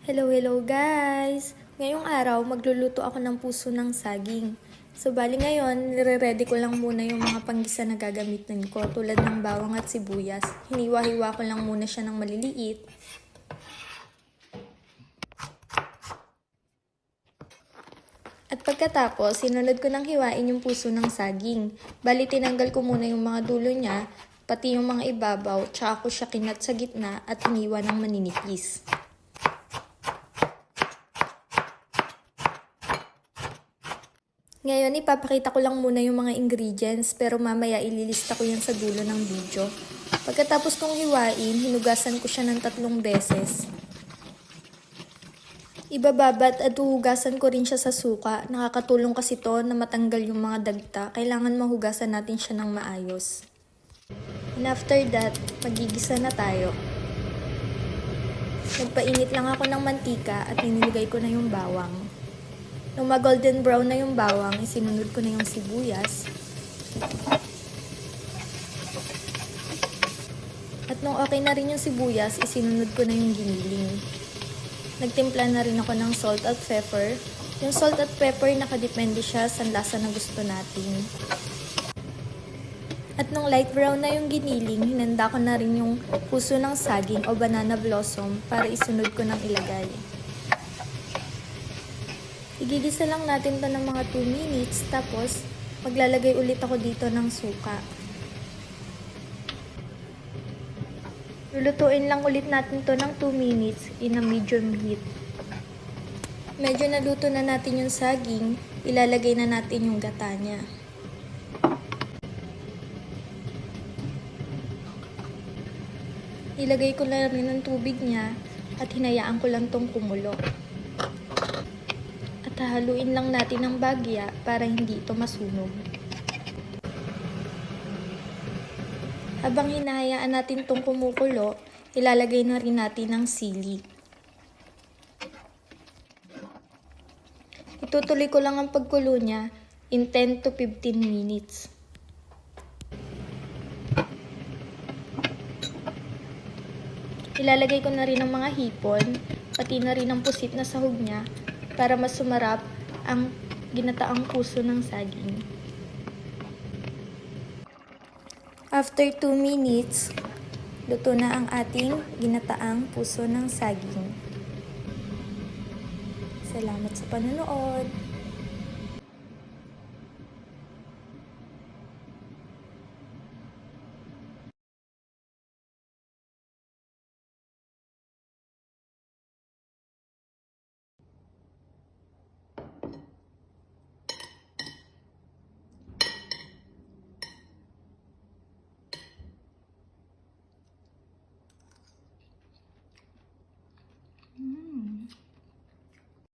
Hello guys! Ngayong araw, magluluto ako ng puso ng saging. So, bali ngayon, nire-ready ko lang muna yung mga panggisa na gagamitin ko tulad ng bawang at sibuyas. Hiniwa-hiwa ko lang muna siya ng maliliit. At pagkatapos, sinunod ko ng hiwain yung puso ng saging. Bali, tinanggal ko muna yung mga dulo niya, pati yung mga ibabaw, tsaka ko siya kinat sa gitna at hiniwa ng maninipis. Ngayon, ipapakita ko lang muna yung mga ingredients pero mamaya ililista ko yan sa dulo ng video. Pagkatapos kong hiwain, hinugasan ko siya ng 3 beses. Ibababat at uhugasan ko rin siya sa suka. Nakakatulong kasi to na matanggal yung mga dagta. Kailangan mahugasan natin siya ng maayos. And after that, magigisa na tayo. Nagpainit lang ako ng mantika at inilagay ko na yung bawang. Nung mag-golden brown na yung bawang, isinunod ko na yung sibuyas. At nung okay na rin yung sibuyas, isinunod ko na yung giniling. Nagtimpla na rin ako ng salt at pepper. Yung salt at pepper, nakadepende siya sa lasa na gusto natin. At nung light brown na yung giniling, hinanda ko na rin yung puso ng saging o banana blossom para isunod ko ng ilagay. Igigisa lang natin to ng mga 2 minutes, tapos maglalagay ulit ako dito ng suka. Lulutuin lang ulit natin to ng 2 minutes in a medium heat. Medyo naluto na natin yung saging, ilalagay na natin yung gata niya. Ilagay ko na rin ang tubig niya at hinayaan ko lang tong kumulo. Haluin lang natin ng bagya para hindi ito masunog. Habang hinahayaan natin itong kumukulo, ilalagay na rin natin ng sili. Itutuloy ko lang ang pagkulo niya in 10 to 15 minutes. Ilalagay ko na rin ang mga hipon, pati na rin ang pusit na sahog niya, para mas sumarap ang ginataang puso ng saging. After 2 minutes, luto na ang ating ginataang puso ng saging. Salamat sa panonood!